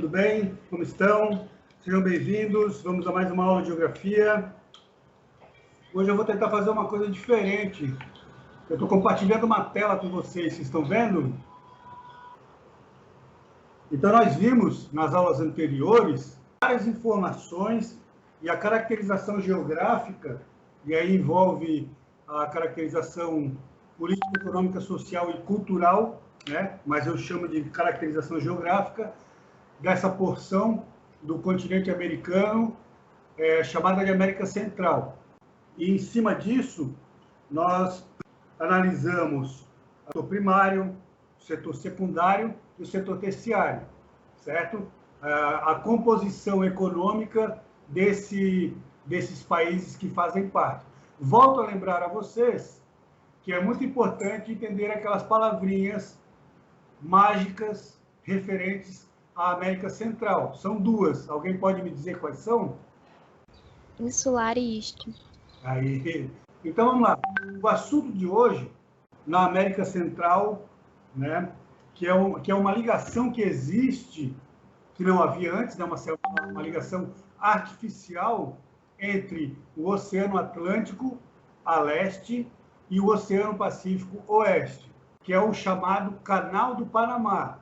tudo bem? Como estão? Sejam bem-vindos. Vamos a mais uma aula de geografia. Hoje eu vou tentar fazer uma coisa diferente. Eu estou compartilhando uma tela com vocês. Vocês estão vendo? Então, nós vimos nas aulas anteriores várias informações e a caracterização geográfica, e aí envolve a caracterização política, econômica, social e cultural, né? Mas eu chamo de caracterização geográfica, dessa porção do continente americano, chamada de América Central. E, em cima disso, nós analisamos o setor primário, o setor secundário e o setor terciário, certo? A composição econômica desses países que fazem parte. Volto a lembrar a vocês que é muito importante entender aquelas palavrinhas mágicas referentes à América Central. São duas. Alguém pode me dizer quais são? Insular e istmo. Aí. Então, vamos lá. O assunto de hoje, na América Central, né, que é uma ligação que existe, que não havia antes, né, uma ligação artificial entre o Oceano Atlântico a leste e o Oceano Pacífico oeste, que é o chamado Canal do Panamá.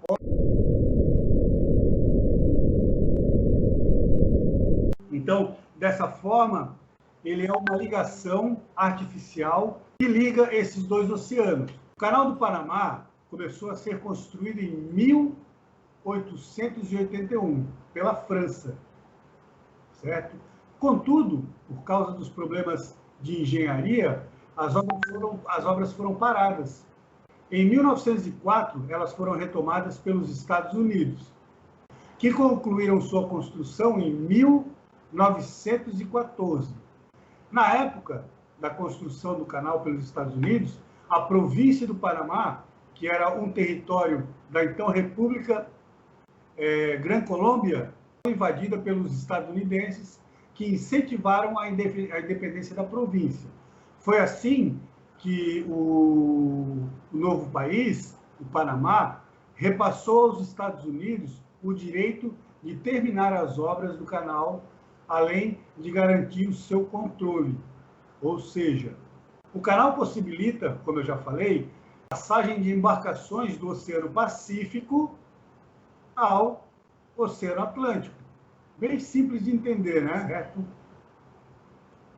Então, dessa forma, ele é uma ligação artificial que liga esses dois oceanos. O Canal do Panamá começou a ser construído em 1881 pela França, certo? Contudo, por causa dos problemas de engenharia, as obras foram paradas. Em 1904, elas foram retomadas pelos Estados Unidos, que concluíram sua construção em 1914. Na época da construção do canal pelos Estados Unidos, a província do Panamá, que era um território da então República Gran Colômbia, foi invadida pelos estadunidenses, que incentivaram a independência da província. Foi assim que o novo país, o Panamá, repassou aos Estados Unidos o direito de terminar as obras do canal, além de garantir o seu controle. Ou seja, o canal possibilita, como eu já falei, a passagem de embarcações do Oceano Pacífico ao Oceano Atlântico. Bem simples de entender, né? Certo?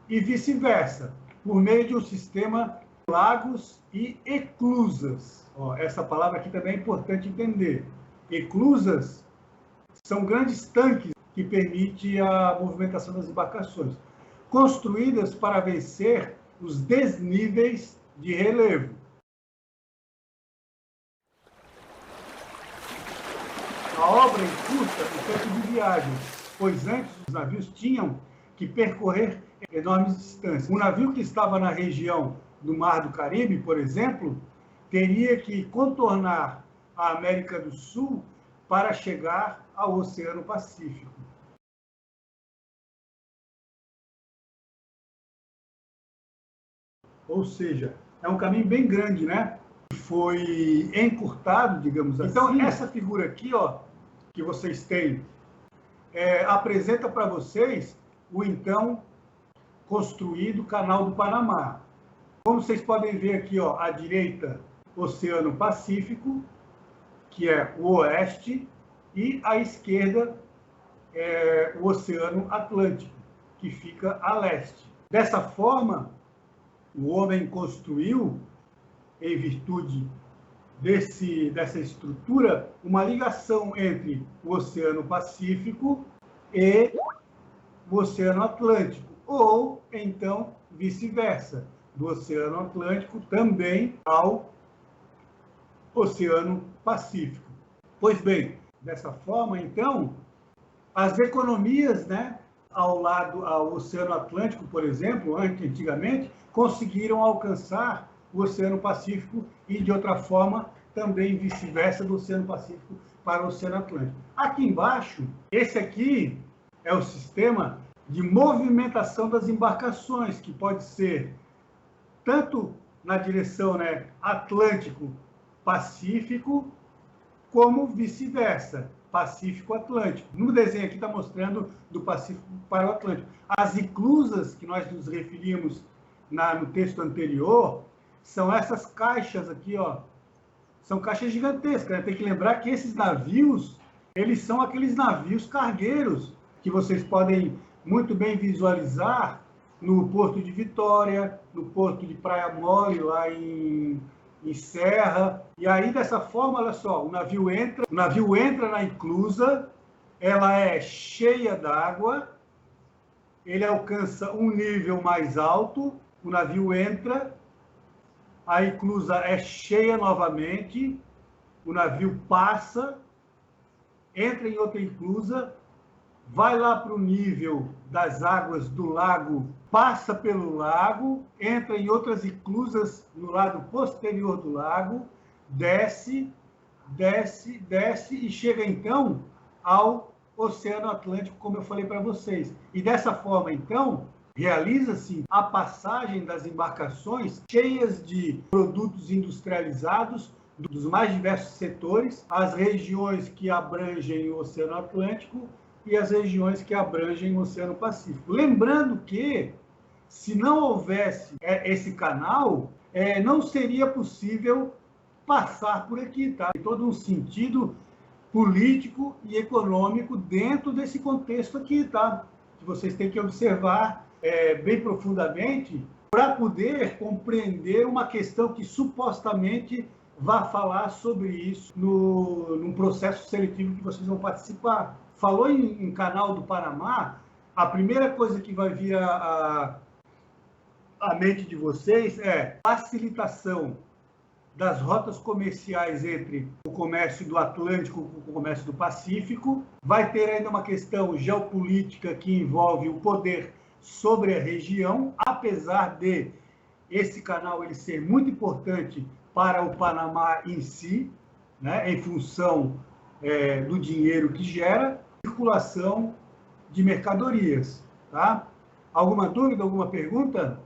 E vice-versa, por meio de um sistema de lagos e eclusas. Essa palavra aqui também é importante entender. Eclusas são grandes tanques que permitem a movimentação das embarcações, construídas para vencer os desníveis de relevo. A obra encurta o tempo de viagem, pois antes os navios tinham que percorrer enormes distâncias. Um navio que estava na região do Mar do Caribe, por exemplo, teria que contornar a América do Sul para chegar ao Oceano Pacífico. Ou seja, é um caminho bem grande, né? Foi encurtado, digamos assim. Então, essa figura aqui, que vocês têm, apresenta para vocês o então construído Canal do Panamá. Como vocês podem ver aqui, à direita, Oceano Pacífico, que é o oeste, e à esquerda, o Oceano Atlântico, que fica a leste. Dessa forma, o homem construiu, em virtude dessa estrutura, uma ligação entre o Oceano Pacífico e o Oceano Atlântico, ou, então, vice-versa, do Oceano Atlântico também ao Oceano Pacífico. Pois bem, dessa forma, então, as economias, né, ao Oceano Atlântico, por exemplo, antigamente, conseguiram alcançar o Oceano Pacífico e, de outra forma, também vice-versa do Oceano Pacífico para o Oceano Atlântico. Aqui embaixo, esse aqui é o sistema de movimentação das embarcações, que pode ser tanto na direção, né, Atlântico-Pacífico, como vice-versa. Pacífico-Atlântico. No desenho aqui está mostrando do Pacífico para o Atlântico. As inclusas que nós nos referimos no texto anterior são essas caixas aqui, ó. São caixas gigantescas, né? Tem que lembrar que esses navios, eles são aqueles navios cargueiros que vocês podem muito bem visualizar no Porto de Vitória, no Porto de Praia Mole, lá em Serra. E aí, dessa forma, olha só, o navio entra na inclusa, ela é cheia d'água, ele alcança um nível mais alto, o navio entra, a inclusa é cheia novamente, o navio passa, entra em outra inclusa, vai lá para o nível das águas do lago, passa pelo lago, entra em outras inclusas no lado posterior do lago, desce e chega então ao Oceano Atlântico, como eu falei para vocês. E dessa forma, então, realiza-se a passagem das embarcações cheias de produtos industrializados dos mais diversos setores, as regiões que abrangem o Oceano Atlântico e as regiões que abrangem o Oceano Pacífico. Lembrando que, se não houvesse esse canal, não seria possível passar por aqui, tá? Tem todo um sentido político e econômico dentro desse contexto aqui, tá? Que vocês têm que observar bem profundamente para poder compreender uma questão que supostamente vai falar sobre isso num processo seletivo que vocês vão participar. Falou em Canal do Panamá, a primeira coisa que vai vir à mente de vocês é facilitação das rotas comerciais entre o comércio do Atlântico com o comércio do Pacífico. Vai ter ainda uma questão geopolítica que envolve o poder sobre a região, apesar de esse canal ele ser muito importante para o Panamá em si, né, em função do dinheiro que gera, circulação de mercadorias. Tá? Alguma dúvida, alguma pergunta?